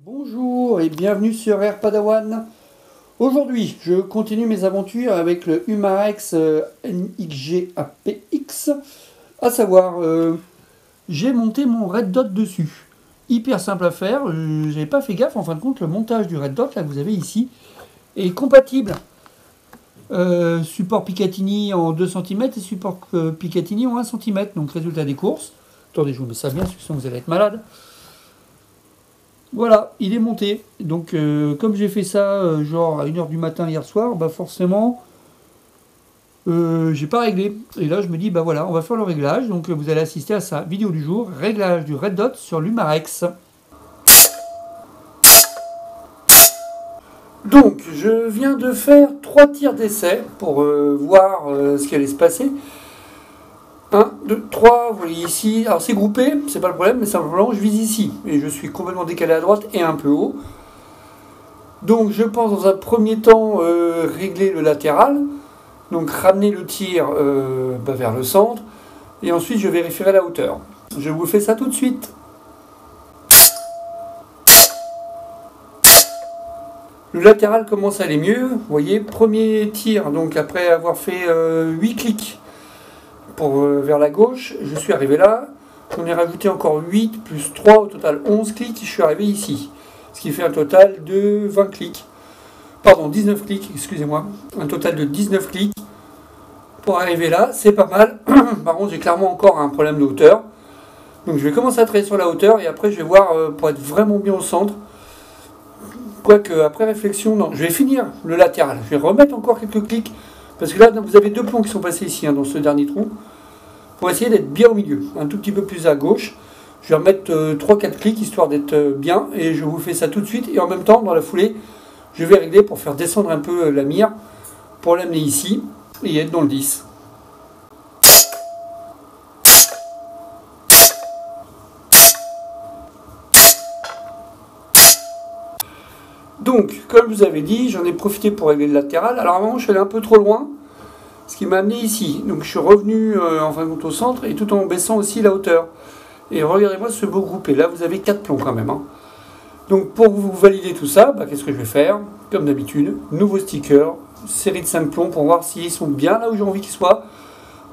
Bonjour et bienvenue sur Air Padawan. Aujourd'hui, je continue mes aventures avec le Humarex NXG APX. À savoir, j'ai monté mon Red Dot dessus. Hyper simple à faire, j'avais pas fait gaffe, en fin de compte, le montage du Red Dot, là que vous avez ici, est compatible. Support Picatinny en 2 cm et support Picatinny en 1 cm. Donc résultat des courses. Attendez, je vous mets ça bien, sinon vous allez être malade. Voilà, il est monté. Donc comme j'ai fait ça genre à 1h du matin hier soir, bah forcément j'ai pas réglé. Et là je me dis bah voilà, on va faire le réglage. Donc vous allez assister à sa vidéo du jour, réglage du Red Dot sur l'Humarex. Donc je viens de faire 3 tirs d'essai pour voir ce qui allait se passer. 1, 2, 3, vous voyez ici, alors c'est groupé, c'est pas le problème, mais simplement je vise ici, et je suis complètement décalé à droite et un peu haut. Donc je pense dans un premier temps régler le latéral, donc ramener le tir vers le centre, et ensuite je vérifierai la hauteur. Je vous fais ça tout de suite. Le latéral commence à aller mieux, vous voyez, premier tir, donc après avoir fait 8 clics, vers la gauche, je suis arrivé là, j'en ai rajouté encore 8 plus 3, au total 11 clics, je suis arrivé ici. Ce qui fait un total de 20 clics. Pardon, 19 clics, excusez-moi. Un total de 19 clics pour arriver là, c'est pas mal. Par contre, j'ai clairement encore un problème de hauteur. Donc je vais commencer à travailler sur la hauteur et après je vais voir pour être vraiment bien au centre. Quoique, après réflexion, non, je vais finir le latéral. Je vais remettre encore quelques clics. Parce que là, vous avez 2 plombs qui sont passés ici, dans ce dernier trou. Pour essayer d'être bien au milieu, un tout petit peu plus à gauche. Je vais remettre 3-4 clics, histoire d'être bien. Et je vous fais ça tout de suite. Et en même temps, dans la foulée, je vais régler pour faire descendre un peu la mire. Pour l'amener ici et être dans le 10. Donc, comme je vous avais dit, j'en ai profité pour régler le latéral. Alors à un moment, je suis allé un peu trop loin, ce qui m'a amené ici. Donc je suis revenu en fin de compte au centre, et tout en baissant aussi la hauteur. Et regardez-moi ce beau groupé. Là, vous avez 4 plombs quand même. Donc pour vous valider tout ça, qu'est-ce que je vais faire? Comme d'habitude, nouveau sticker, série de 5 plombs pour voir s'ils sont bien là où j'ai envie qu'ils soient,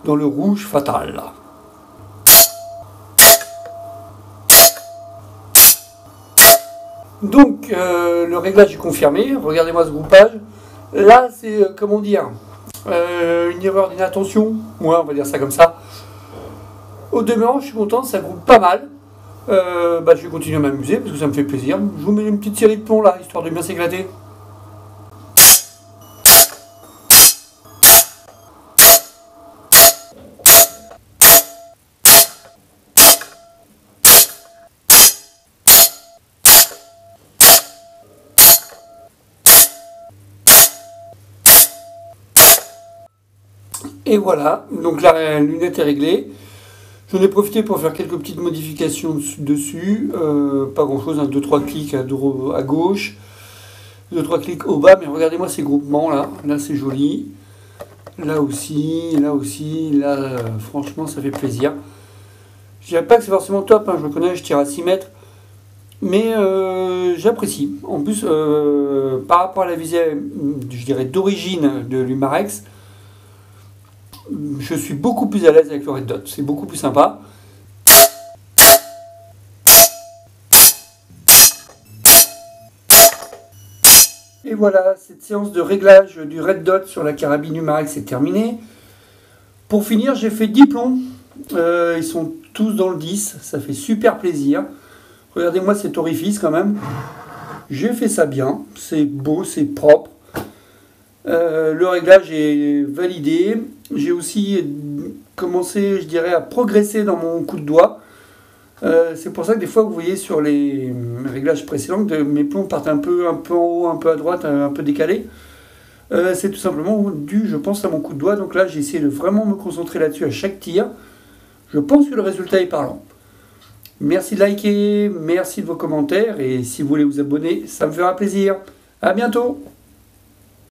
dans le rouge fatal. Donc, le réglage est confirmé. Regardez-moi ce groupage. Là, c'est, comment dire, une erreur d'inattention. Ouais, on va dire ça comme ça. Au demeurant, je suis content, ça groupe pas mal. Je vais continuer à m'amuser parce que ça me fait plaisir. Je vous mets une petite série de plombs là, histoire de bien s'éclater. Et voilà, donc la lunette est réglée. J'en ai profité pour faire quelques petites modifications dessus. Pas grand chose, 2-3 clics à gauche, 2-3 clics au bas, mais regardez-moi ces groupements là. Là c'est joli. Là aussi, là franchement ça fait plaisir. Je dirais pas que c'est forcément top, je le connais, je tire à 6 mètres. Mais j'apprécie. En plus, par rapport à la visée, je dirais d'origine de l'Humarex, je suis beaucoup plus à l'aise avec le Red Dot, c'est beaucoup plus sympa. Et voilà, cette séance de réglage du Red Dot sur la carabine Humarex est terminée. Pour finir, j'ai fait 10 plombs, ils sont tous dans le 10, ça fait super plaisir. Regardez-moi cet orifice quand même, j'ai fait ça bien, c'est beau, c'est propre. Le réglage est validé. J'ai aussi commencé, je dirais, à progresser dans mon coup de doigt. C'est pour ça que des fois, vous voyez sur les réglages précédents que mes plombs partent un peu en haut, un peu à droite, un peu décalés. C'est tout simplement dû, je pense, à mon coup de doigt. Donc là, j'ai essayé de vraiment me concentrer là-dessus à chaque tir. Je pense que le résultat est parlant. Merci de liker, merci de vos commentaires. Et si vous voulez vous abonner, ça me fera plaisir. À bientôt!